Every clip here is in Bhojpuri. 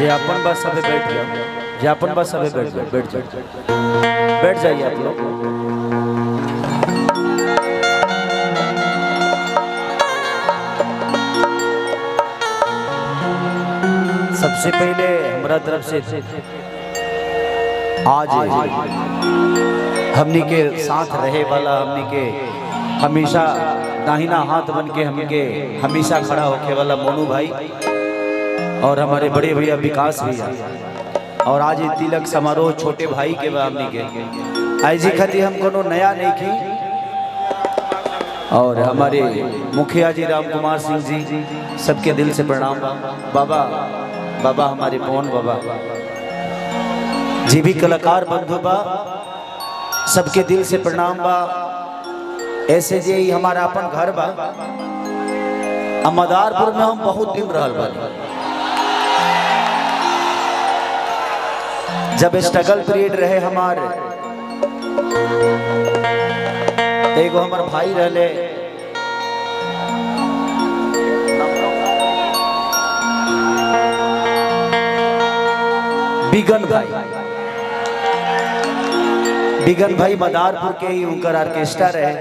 ज्ञापन बस सभी बैठ जाओ, ज्ञापन बस सभी बैठ जाओ, बैठ जाइए आप लोग। सबसे पहले हमारा तरफ से आज हमनी के साथ रहे वाला, हमनी के हमेशा दाहिना हाथ बन के हमके हमेशा खड़ा होके वाला मोनू भाई और हमारे बड़े भैया विकास भैया, और आज ये तिलक समारोह छोटे भाई के हमनी के आई जी खाती हम कोनो नया नहीं की। और हमारे मुखिया जी राम कुमार सिंह जी, सबके दिल से प्रणाम। बाबा बाबा हमारे पवन बाबा जी भी कलाकार बंधु बा, सबके दिल से प्रणाम बा। ऐसे जे ही हमारा अपन घर बा मदारपुर में, हम बहुत दिन रहल बानी। जब स्ट्रगल पीरियड रहे हमारे, एगो हमार भाई रहले बिगन भाई, बिगन भाई मदारपुर के ही उनकर ऑर्केस्ट्रा रहे।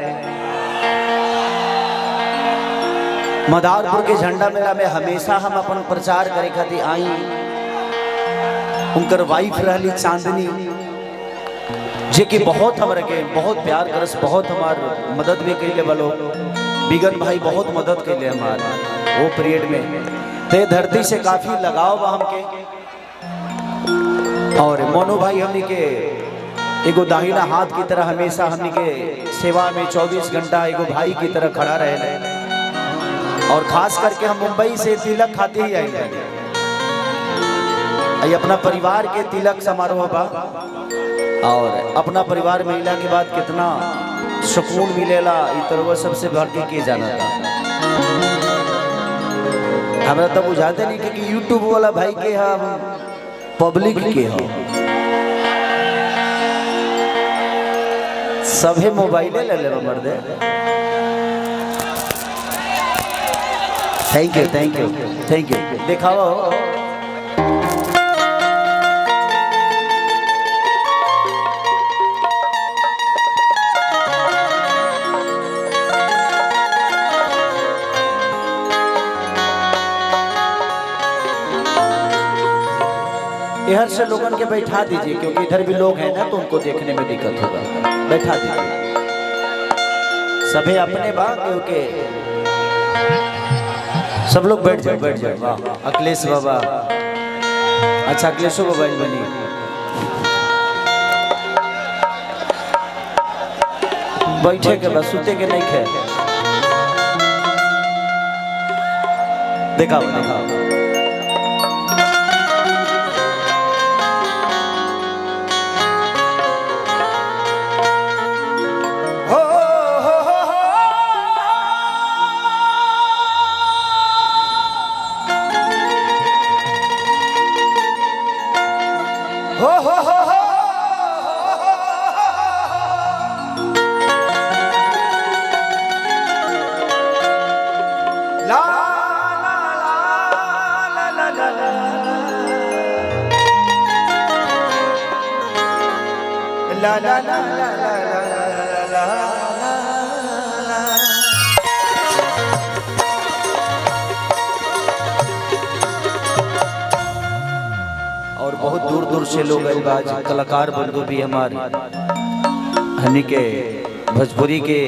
मदारपुर के झंडा मेला में हमेशा हम अपन प्रचार करे खातिर आई। उनकर वाइफ रहली चांदनी, जे कि बहुत हमरा के बहुत प्यार करस, बहुत हमार मदद भी कैले वालो। बिगन भाई बहुत मदद कैले हमार वो पीरियड में। ते धरती से काफी लगाव बा हमके। और मोनू भाई हमनी के एगो दाहिना हाथ की तरह हमेशा हमनी के सेवा में 24 घंटा एगो भाई की तरह खड़ा रहे। और खास करके हम मुंबई से तिलक खाते ही आए, अपना परिवार के तिलक समारोह बा। और अपना परिवार मिलने के बाद कितना सुकून मिलेला, इतना सबसे बढ़ के जाना था। हमारा तो बुझाते नहीं कि यूट्यूब वाला भाई के हम पब्लिक के हो, सभी मोबाइले ले ले मर्दे। Thank you thank you thank you. दिखावा हो इधर से लोगों के बैठा दीजिए, क्योंकि इधर भी लोग हैं ना, तो उनको देखने में दिक्कत होगा। बैठा दीजिए सभी अपने बा, क्योंकि सब लोग बैठ जाओ बैठ जाओ। वाह अखिलेश बाबा, अच्छा अखिलेशो मोबाइल बनी। बैठे के बस, सुते के नहीं खे। दिखाओ दिखाओ। ला ला ला ला ला ला ला। और बहुत दूर दूर से लोग आज कलाकार बंधु भी हमारे हनी के भोजपुरी के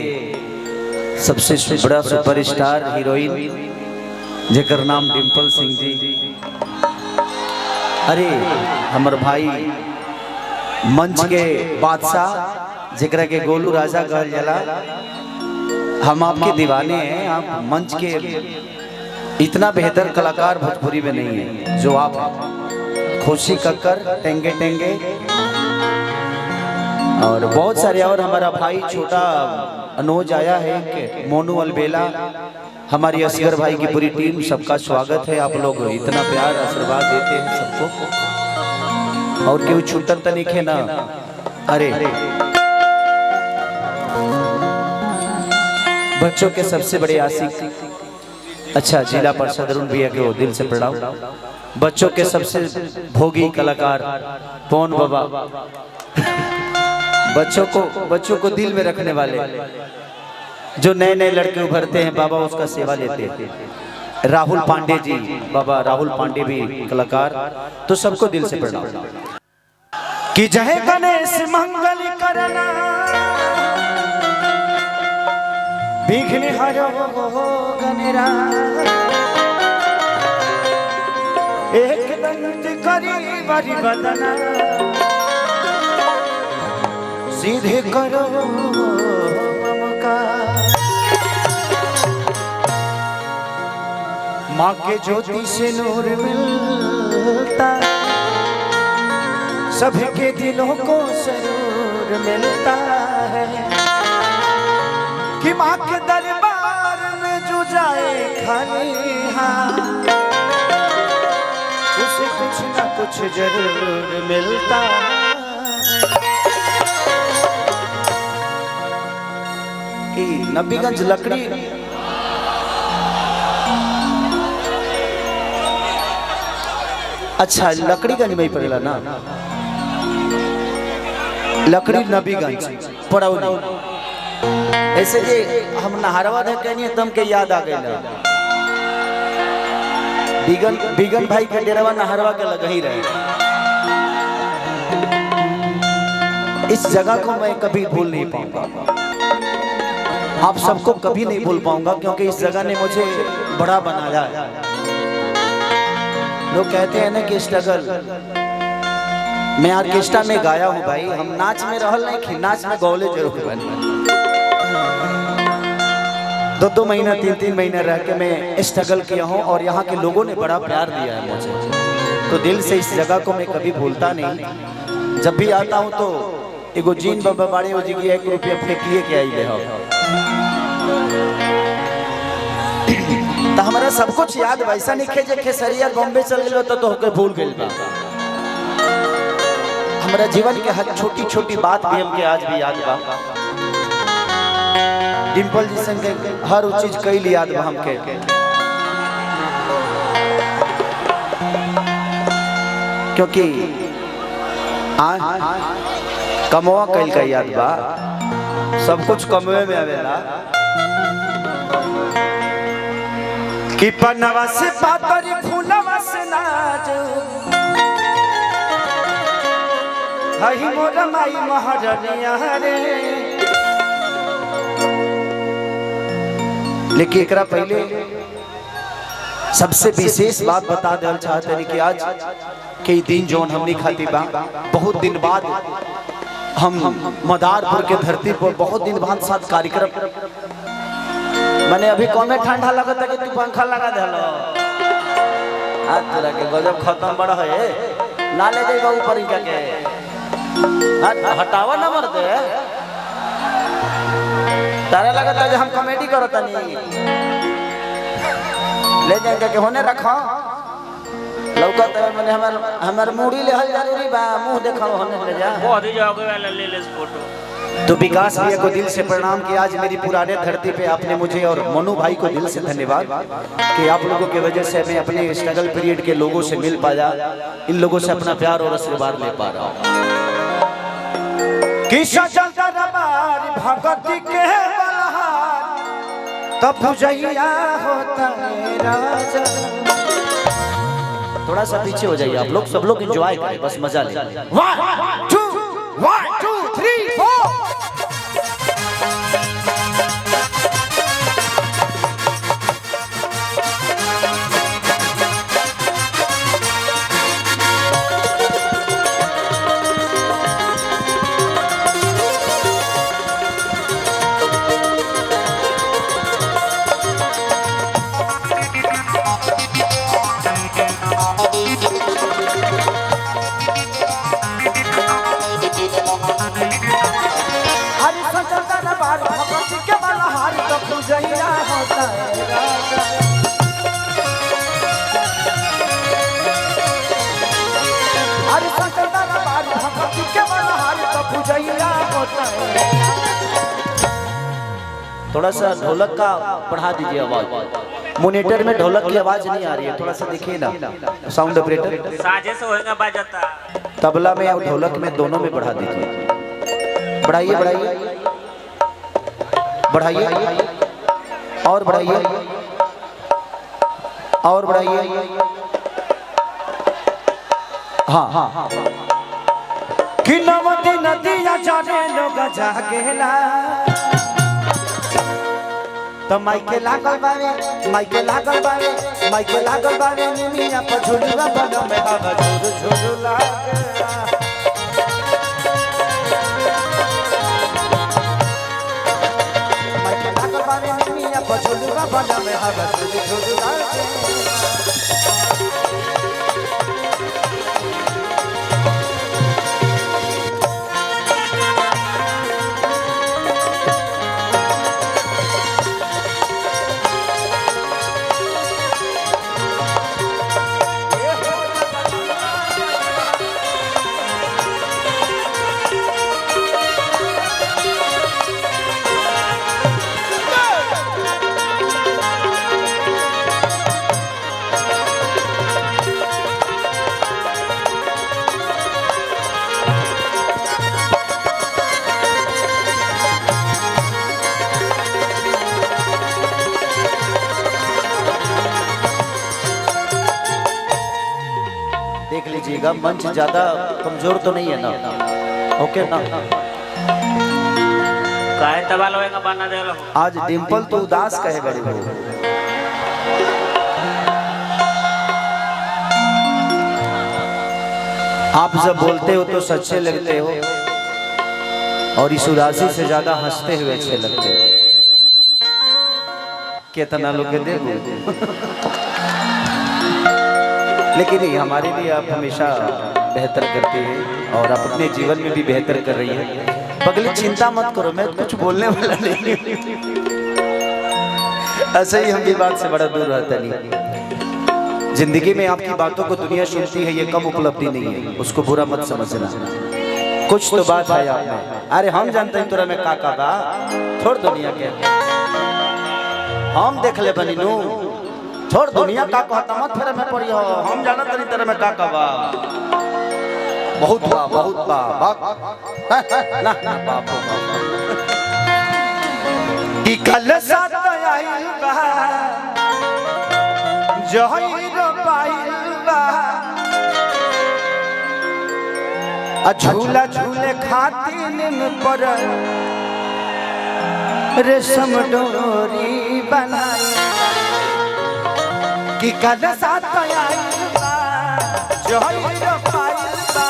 सबसे बड़ा सुपरस्टार हीरोइन जेकर नाम डिम्पल सिंह जी। अरे हमार भाई मंच के बादशाह जेकरा के गोलू राजा कहल जाला, हम आपके दीवाने हैं। आप मंच के इतना बेहतर कलाकार भोजपुरी में नहीं है जो आप हैं। खुशी कक्कर, टेंगे टेंगे और बहुत सारे। और हमारा भाई छोटा अनोज आया है, मोनू अलबेला, हमारी असगर भाई की पूरी टीम, सबका स्वागत है। आप लोग इतना प्यार आशीर्वाद देते हैं सबको, और क्यों छूटन तो नहीं खे ना। अरे बच्चों के सबसे बड़े आशिक, अच्छा जिला परिषद अरुण भैया के वो दिल से प्रणाम। बच्चों के सबसे भोगी कलाकार पवन बाबा, बच्चों को दिल में रखने वाले, जो नए नए लड़के उभरते हैं बाबा उसका सेवा लेते हैं। राहुल पांडे जी, बाबा राहुल पांडे भी कलाकार, तो सबको दिल से प्रणाम। कि जय गणेश मंगल करना विघ्न हरो गणेरा, एक दंत करी बरी बदना, सीधे करो माँ के ज्योति से नूर मिलता, सभी के दिलों को सरूर मिलता है। कि माँ के दरबार में जो जाए खाली हाथ, उसे कुछ ना कुछ जरूर मिलता है। कि नबीगंज लकड़ी अच्छा लकड़ीगंज में ही पड़ेगा ना, लकड़ी नबीगंज पड़ौनी। ऐसे जे हम नहरवा देखे तम के याद आ गई, बिगन भाई के डेरवा नहरवा के लग ही रहे। इस जगह को मैं कभी भूल नहीं पाऊंगा, आप सबको कभी नहीं भूल पाऊंगा, क्योंकि इस जगह ने मुझे बड़ा बनाया है। लोग कहते हैं ना कि स्ट्रगल, मैं ऑर्केस्ट्रा में गाया हूँ भाई, हम नाच में रहल नहीं, नाच में गौले जरूर बने। 2-2 महीना 3-3 महीना रह के मैं स्ट्रगल किया हूँ, और यहाँ के लोगों ने बड़ा प्यार दिया है मुझे, तो दिल से इस जगह को मैं कभी भूलता नहीं। जब भी आता हूँ तो एगो जीन बाबा बाड़ी हो जी की 1 रुपया फेंकिए के आई हो, तो हमारा सब कुछ याद वैसा नहीं खे जे खेसरिया बॉम्बे चल गए तो होके भूल गए बा। हमारा जीवन के हर छोटी छोटी बात भी हमके आज भी याद बा। डिम्पल जी संग हर वो चीज कई याद बा हमके। क्योंकि कमवा कईल का याद बा, सब कुछ कमवे में आवेला। कि पनवा से पातरी फूलवा से नाजो, हई मोर माई महारानिया रे। लेकिन एकरा पहले सबसे विशेष बात बता देना चाहते हैं कि आज कई दिन जोन हमनी खाती बा, बहुत दिन बाद हम मदारपुर के धरती पर बहुत दिन बाद साथ कार्यक्रम। मैंने अभी कौन ठंडा लगता कि तू पंखा लगा दे आज तेरा के गजब खत्म बड़ा है, ना ले जाइए ऊपर ही के हटावा ना मर दे। तारा लगता है हम कॉमेडी करता नहीं, ले जाएंगे के होने रखा लौकत है। मैंने हमार मुड़ी ले हल जरूरी बा, मुंह देखा होने ले जा बहुत ही जाओगे वाला ले ले फोटो। तो विकास भैया को दिल से प्रणाम कि आज मेरी पुराने धरती पे आपने मुझे और मनु भाई को दिल से धन्यवाद कि आप लोगों की वजह से मैं अपने स्ट्रगल पीरियड के लोगों से मिल पाया, इन लोगों से अपना प्यार और आशीर्वाद ले पा रहा हूँ। थोड़ा सा पीछे हो जाइए आप लोग, सब लोग एंजॉय करें, बस मजा लें। 1 2 3 4 थोड़ा सा ढोलक का बढ़ा दीजिए आवाज, मॉनिटर में ढोलक की आवाज नहीं आ रही है, थोड़ा सा देखिए ना साउंड ऑपरेटर। साजे से होएगा बाजता। तबला में और ढोलक में दोनों में बढ़ा दीजिए। बढ़ाइए बढ़ाइए बढ़ाइए और बढ़ाइए और बढ़ाइए। हाँ हाँ कि नवती नदिया जाने लोग जागेला तो माइके लागल बावे माइके लागल बावे माइके लागल बावे निमिया पर झुलवा बन में हवा झुर झुर लागेला। माइके लागल बावे निमिया पर झुलवा बन में हवा झुर झुर लागेला। देख लीजिएगा मंच ज्यादा कमजोर तो नहीं है ना, ओके ना। काहे तबाल होएगा बना दे लो। आज डिंपल तो उदास कहे बड़ी बड़ी। आप जब बोलते हो तो सच्चे लगते हो और इस उदासी से ज्यादा हंसते हुए अच्छे लगते हो। कितना लोग देखो लेकिन नहीं, हमारे लिए आप हमेशा बेहतर करते हैं और आप अपने जीवन में भी बेहतर कर रही है। पगली चिंता मत करो, मैं कुछ बोलने वाला नहीं। ऐसे ही हम भी बात से बड़ा दूर रहता नहीं। जिंदगी में आपकी बातों को दुनिया सुनती है, ये कम उपलब्धि नहीं है, उसको बुरा मत समझना। कुछ तो बात है आप में। अरे हम जानते हैं तोरा में का बा, छोड़ दुनिया के, हम देख ले बनी नू, छोड़ दुनिया का कहता मत फिर में पड़ी हो, हम जाना तनी तरह में का बा। बहुत बा ना ना बाप की कल साथ आइल बा जहिर पाइल बा आ झूला झूले खातिर पर रेशम डोरी बनाई कि कल साथ आइल बा जहिर पाइल बा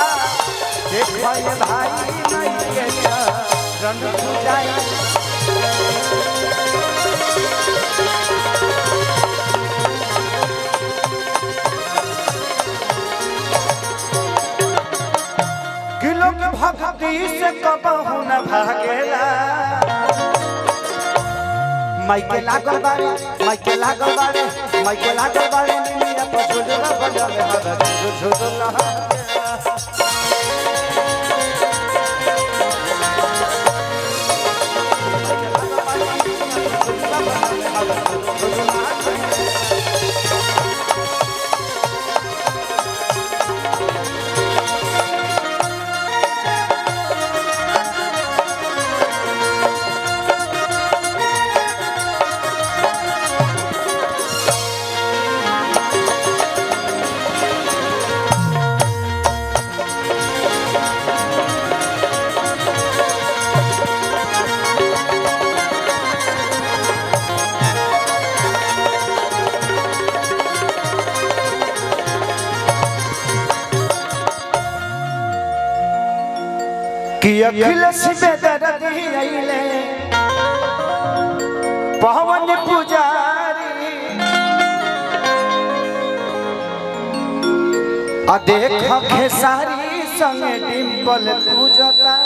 देखो ये भाई नहीं के रंग जाए। किलो के भक्ति से कबहू न भागेला। माइके लागल बारे माइके लागल बारे माइके लागल बारे निमिया पर झुलवा बजावे हवा झुर झुर लागेला। कि अखिलेश बेदर्दी आइले पवन पुजारी आ देख खेसारी संग डिंपल पूजता।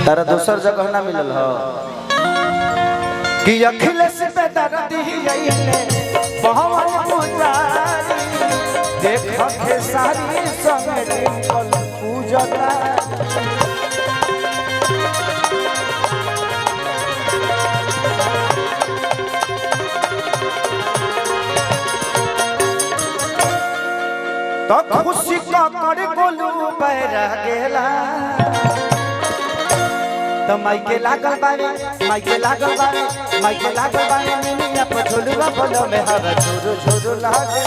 तारा दूसर जगह ना मिलल हो कि अखिलेश बेदर्दी आइले पवन पुजारी देख खेसारी संग डिंपल पूजता। तो खुशी का कर गोलू बैर गेला तो माइके लागल बारे माइके लागल बारे माइके लागल बारे मिनिया पर झोलुआ बोलो में हवा झोरू झोरू लागे